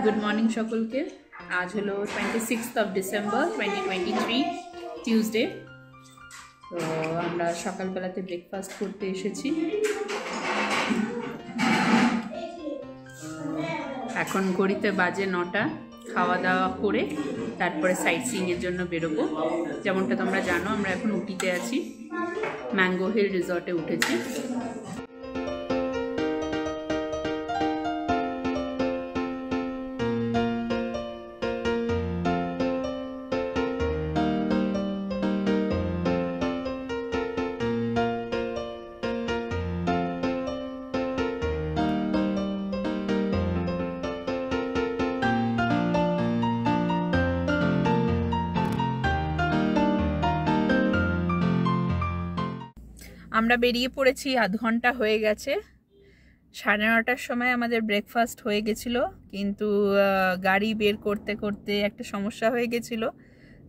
Good morning सकल के आज हलो 26 डिसेम्बर 2023 टिউজডে। तो আমরা সকালবেলাতে ব্রেকফাস্ট করতে এসেছি। এখন ঘড়িতে বাজে 9টা। খাওয়া দাওয়া করে তারপরে সাইট সিইং এর জন্য বেরোবো। যেমনটা তোমরা জানো আমরা এখন উটিতে আছি, ম্যাঙ্গো হিল রিসর্টে উঠেছি। আমরা বেরিয়ে পড়েছি, আধ ঘন্টা হয়ে গেছে। 9:30টার সময় আমাদের ব্রেকফাস্ট হয়ে গেছিলো, কিন্তু গাড়ি বের করতে করতে একটা সমস্যা হয়ে গেছিলো,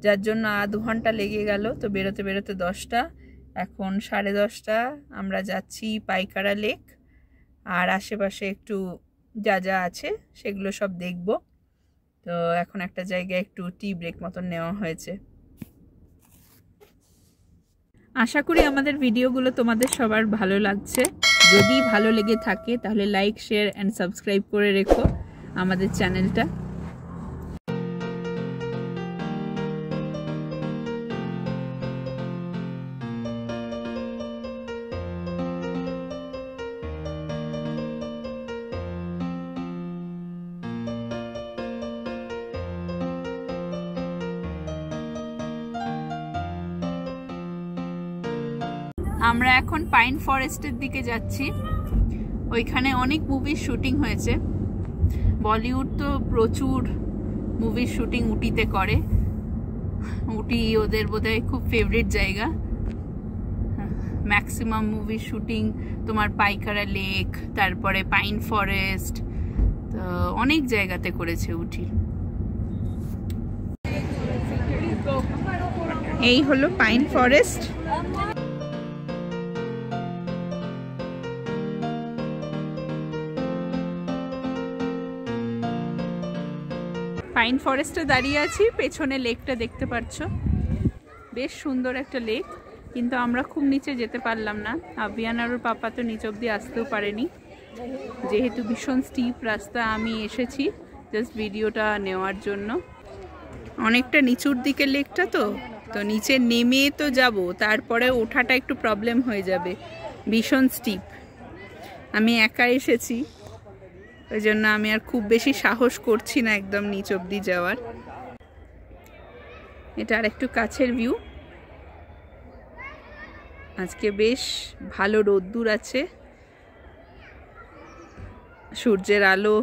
যার জন্য আধ ঘন্টা লেগে গেল। তো বেরোতে বেরোতে 10টা, এখন 10:30। আমরা যাচ্ছি পাইকারা লেক আর আশেপাশে একটু যা যা আছে সেগুলো সব দেখব। তো এখন একটা জায়গায় একটু টি ব্রেক মতন নেওয়া হয়েছে। আশা করি আমাদের ভিডিওগুলো তোমাদের সবার ভালো লাগছে। যদি ভালো লেগে থাকে তাহলে লাইক, শেয়ার অ্যান্ড সাবস্ক্রাইব করে রেখো আমাদের চ্যানেলটা। আমরা এখন পাইন ফরেস্টের দিকে যাচ্ছি। ওইখানে অনেক মুভির শুটিং হয়েছে। বলিউড তো প্রচুর মুভির শুটিং উটিতে করে। উটি ওদের বোধহয় খুব ফেভারিট জায়গা। ম্যাক্সিমাম মুভির শুটিং তোমার পাইকারা লেক, তারপরে পাইন ফরেস্ট, তো অনেক জায়গাতে করেছে উটি। এই হলো পাইন ফরেস্ট। পাইন ফরেস্টে দাঁড়িয়ে আছি, পেছনে লেকটা দেখতে পাচ্ছ, বেশ সুন্দর একটা লেক। কিন্তু আমরা খুব নিচে যেতে পারলাম না। আবিয়ান আর ওর পাপা তো নিচ অব্দি আসতেও পারেনি, যেহেতু ভীষণ স্টিপ রাস্তা। আমি এসেছি জাস্ট ভিডিওটা নেওয়ার জন্য। অনেকটা নিচুর দিকে লেকটা, তো নিচে নেমে তো যাব, তারপরে ওঠাটা একটু প্রবলেম হয়ে যাবে, ভীষণ স্টিপ। আমি একা এসেছি, ওই জন্য আমি আর খুব বেশি সাহস করছি না একদম নিচ অব্দি যাওয়ার। এটা আর একটু কাছের ভিউ। আজকে বেশ ভালো রোদ্দুর আছে, সূর্যের আলো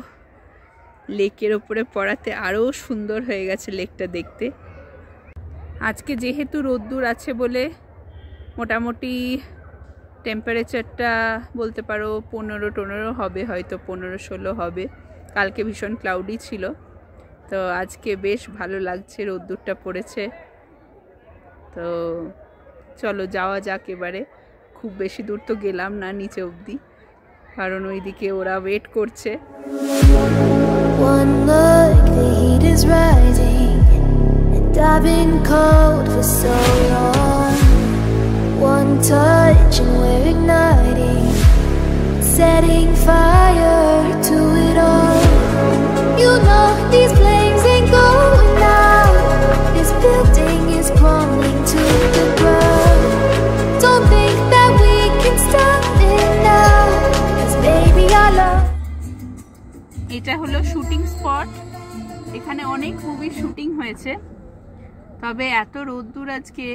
লেকের ওপরে পড়াতে আরও সুন্দর হয়ে গেছে লেকটা দেখতে। আজকে যেহেতু রোদ্দুর আছে বলে মোটামুটি টেম্পারেচারটা বলতে পারো 15-16 হবে, হয়তো 15-16 হবে। কালকে ভীষণ ক্লাউডি ছিল, তো আজকে বেশ ভালো লাগছে, রোদ্দুরটা পড়েছে। তো চলো যাওয়া যাক এবারে। খুব বেশি দূর তো গেলাম না নিচে অবধি, কারণ ওইদিকে ওরা ওয়েট করছে। I've been cold for so long. One touch and we're igniting, setting fire to it all. You know these flames ain't going out. This building is crumbling to the ground. Don't think that we can stop it now, 'cause baby I love. এটা হলো shooting spot. এখানে অনেক মুভির shooting হয়েছে, তবে এত রোদ্দুর আজকে,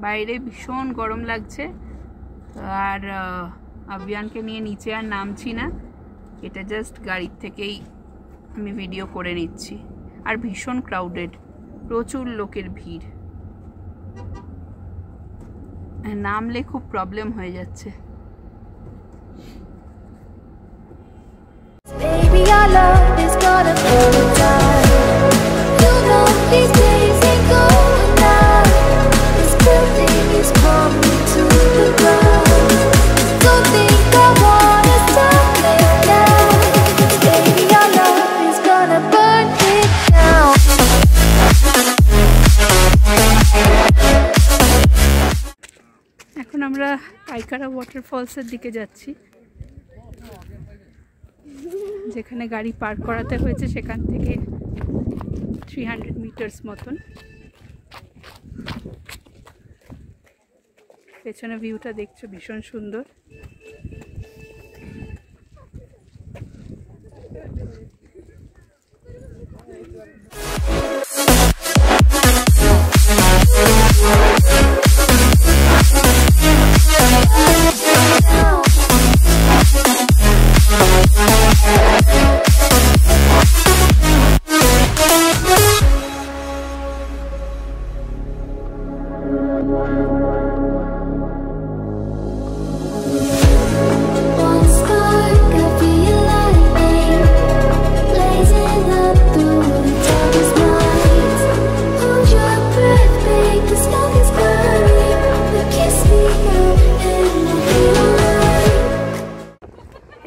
বাইরে ভীষণ গরম লাগছে। আর আবিয়ানকে নিয়ে নিচে আর নামছি না, এটা জাস্ট গাড়ির থেকেই আমি ভিডিও করে নিচ্ছি। আর ভীষণ ক্রাউডেড, প্রচুর লোকের ভিড়, নামলে খুব প্রবলেম হয়ে যাচ্ছে। burn পাইকারা ওয়াটারফলসের দিকে যাচ্ছি, যেখানে গাড়ি পার্ক করাতে হয়েছে সেখান থেকে 300 মিটার্স মতন। পেছনে ভিউটা দেখছো, ভীষণ সুন্দর।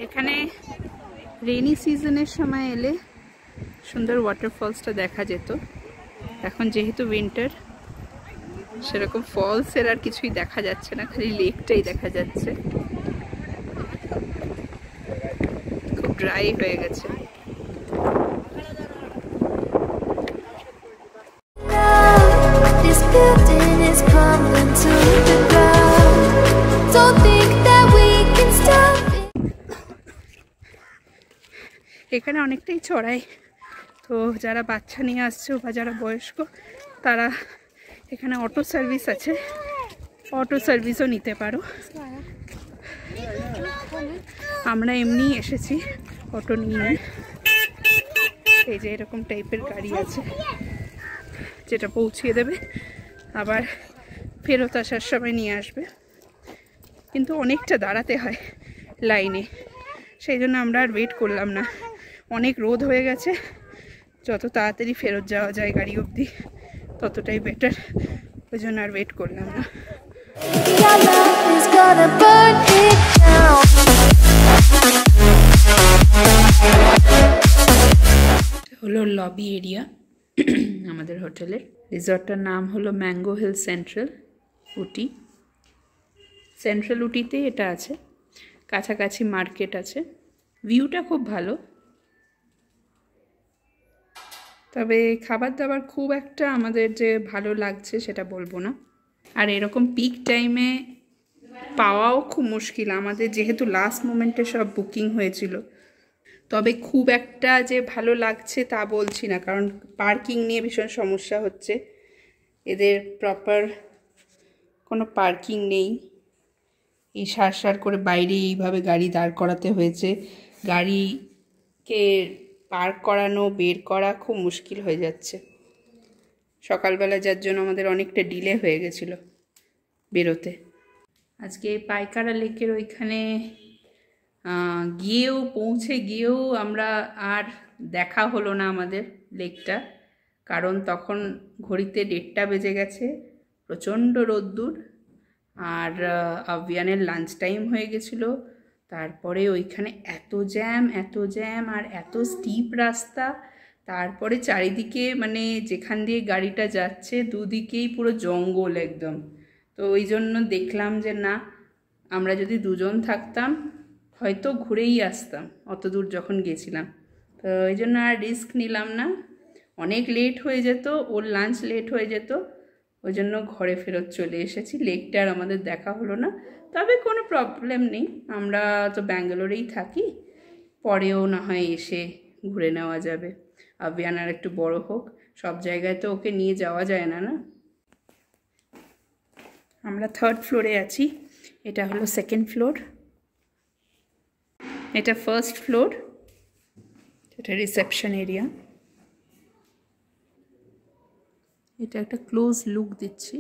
এখানে রেইনি সিজনের সময় এলে সুন্দর ওয়াটারফলসটা দেখা যেত। এখন যেহেতু উইন্টার, সেরকম ফলসের আর কিছুই দেখা যাচ্ছে না, খালি লেকটাই দেখা যাচ্ছে। খুব ড্রাই হয়ে গেছে। এখানে অনেকটাই চড়াই, তো যারা বাচ্চা নিয়ে আসছো বা যারা বয়স্ক তারা এখানে অটো সার্ভিস আছে, অটো সার্ভিসও নিতে পারো। আমরা এমনি এসেছি অটো নিয়ে। এই যে এরকম টাইপের গাড়ি আছে যেটা পৌঁছিয়ে দেবে, আবার ফেরত আসার সময় নিয়ে আসবে, কিন্তু অনেকটা দাঁড়াতে হয় লাইনে, সেই জন্য আমরা আর ওয়েট করলাম না। অনেক রোদ হয়ে গেছে, যত তাড়াতাড়ি ফেরত যাওয়া যায় গাড়ি অবধি ততটাই বেটার, ওই জন্য আর ওয়েট করলাম না। হলো লবি এরিয়া আমাদের হোটেলের। রিসর্টটার নাম হলো ম্যাঙ্গো হিল সেন্ট্রাল উটি। সেন্ট্রাল উটিতেই এটা আছে, কাছাকাছি মার্কেট আছে। ভিউটা খুব ভালো, তবে খাবার দাবার খুব একটা আমাদের যে ভালো লাগছে সেটা বলবো না। আর এরকম পিক টাইমে পাওয়াও খুব মুশকিল আমাদের, যেহেতু লাস্ট মোমেন্টে সব বুকিং হয়েছিল। তবে খুব একটা যে ভালো লাগছে তা বলছি না, কারণ পার্কিং নিয়ে ভীষণ সমস্যা হচ্ছে। এদের প্রপার কোনো পার্কিং নেই, এই সার করে বাইরে এইভাবে গাড়ি দাঁড় করাতে হয়েছে। গাড়িকে পার্ক করানো বের করা খুব মুশকিল হয়ে যাচ্ছে সকালবেলা, যার জন্য আমাদের অনেকটা ডিলে হয়ে গেছিলো বেরোতে। আজকে পাইকারা লেকের ওইখানে পৌঁছে গিয়েও আমরা আর দেখা হলো না আমাদের লেকটা, কারণ তখন ঘড়িতে 1:30 বেজে গেছে, প্রচণ্ড রোদ্দুর, আর আভিয়ানের লাঞ্চ টাইম হয়ে গেছিলো। তারপরে ওইখানে এত জ্যাম আর এত স্টিপ রাস্তা, তারপরে চারিদিকে মানে যেখান দিয়ে গাড়িটা যাচ্ছে দুদিকেই পুরো জঙ্গল একদম। তো ওই জন্য দেখলাম যে না, আমরা যদি দুজন থাকতাম হয়তো ঘুরেই আসতাম অত দূর যখন গেছিলাম, তো ওই জন্য আর রিস্ক নিলাম না। অনেক লেট হয়ে যেত, ওর লাঞ্চ লেট হয়ে যেত, ওই জন্য ঘরে ফেরত চলে এসেছি। লেকটা আর আমাদের দেখা হলো না, তবে কোনো প্রবলেম নেই, আমরা তো ব্যাঙ্গালোরেই থাকি, পরেও না হয় এসে ঘুরে নেওয়া যাবে। আভিয়ান আর একটু বড় হোক, সব জায়গায় তো ওকে নিয়ে যাওয়া যায় না। আমরা 3rd ফ্লোরে আছি, এটা হলো 2nd ফ্লোর, এটা 1st ফ্লোর, এটা রিসেপশন এরিয়া। এটা একটা ক্লোজ লুক দিচ্ছি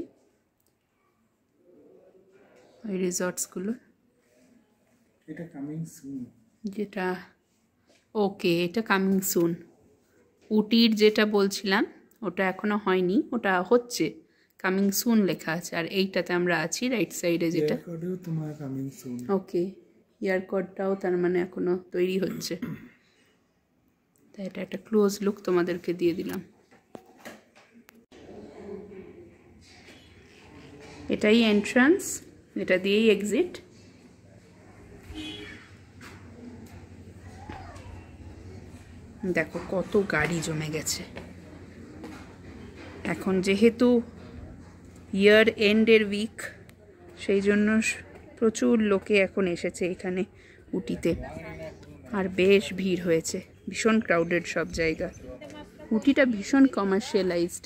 ওই রিসর্টসগুলো। এটা কামিং সুন, যেটা ওকে, এটা কামিং সুন। উটির যেটা বলছিলাম ওটা এখনো হয়নি, ওটা হচ্ছে, কামিং সুন লেখা আছে। আর এইটাতে আমরা আছি রাইট সাইডে, যেটা তোমার কামিং সুন। ওকে, এয়ারকর্ডটাও তার মানে এখনো তৈরি হচ্ছে। তাই এটা একটা ক্লোজ লুক তোমাদেরকে দিয়ে দিলাম। এটাই এন্ট্রান্স, এটা দিয়েই এক্সিট। দেখো কত গাড়ি জমে গেছে। এখন যেহেতু ইয়ার এন্ডের উইক, সেই জন্য প্রচুর লোকে এখন এসেছে এখানে উটিতে, আর বেশ ভিড় হয়েছে, ভীষণ ক্রাউডেড সব জায়গা। উটিটা ভীষণ কমার্শিয়ালাইজড,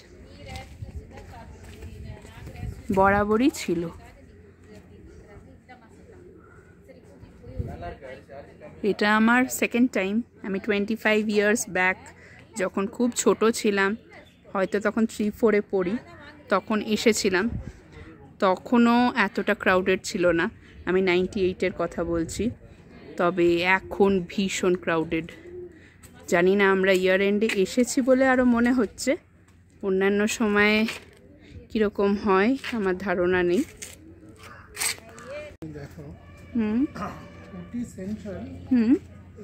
বরাবরই ছিল। এটা আমার সেকেন্ড টাইম। আমি 25 ইয়ার্স ব্যাক যখন খুব ছোট ছিলাম, হয়তো তখন 3-4-এ পড়ি, তখন এসেছিলাম। তখনও এতটা ক্রাউডেড ছিল না, আমি 98-এর কথা বলছি। তবে এখন ভীষণ ক্রাউডেড। জানি না আমরা ইয়ার এন্ডে এসেছি বলে আরও মনে হচ্ছে, অন্যান্য সময়ে কীরকম হয় আমার ধারণা নেই। দেখো হুম উটি সেন্ট্রাল হুম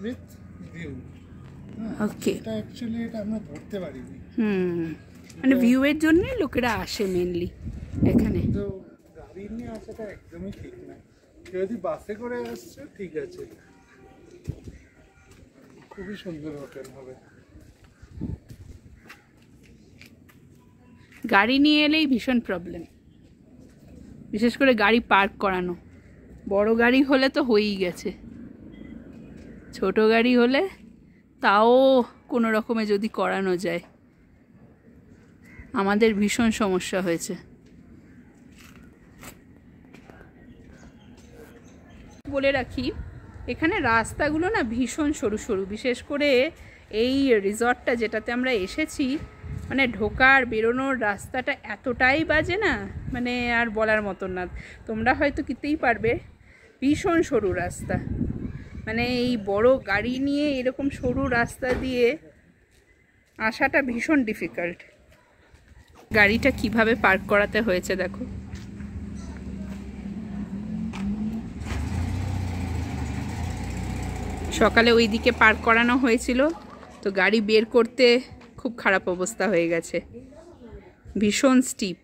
উইথ ভিউ। ওকে, এটা অ্যাকচুয়ালি এটা আমরা ধরতে পারিনি। মানে ভিউয়ের জন্যই লোকেরা আসে মেনলি এখানে। তো গাড়ি নিয়ে আসাটা একদমই ঠিক না। কেউ যদি বাসে করে আসছে ঠিক আছে, খুবই সুন্দর হোটেল হবে। গাড়ি নিয়ে এলেই ভীষণ প্রবলেম, বিশেষ করে গাড়ি পার্ক করানো। বড় গাড়ি হলে তো হয়েই গেছে, ছোট গাড়ি হলে তাও কোনো রকমে যদি করানো যায়। আমাদের ভীষণ সমস্যা হয়েছে। বলে রাখি, এখানে রাস্তাগুলো না ভীষণ সরু সরু, বিশেষ করে এই রিসর্টটা যেটাতে আমরা এসেছি, মানে ঢোকার বেরোনোর রাস্তাটা এতটাই বাজে না, মানে আর বলার মতন না। তোমরা হয়তো কিনতেই পারবে, ভীষণ সরু রাস্তা। মানে এই বড় গাড়ি নিয়ে এরকম সরু রাস্তা দিয়ে আসাটা ভীষণ ডিফিকাল্ট। গাড়িটা কিভাবে পার্ক করাতে হয়েছে দেখো। সকালে ওই দিকে পার্ক করানো হয়েছিল, তো গাড়ি বের করতে খুব খারাপ অবস্থা হয়ে গেছে, ভীষণ স্টিপ।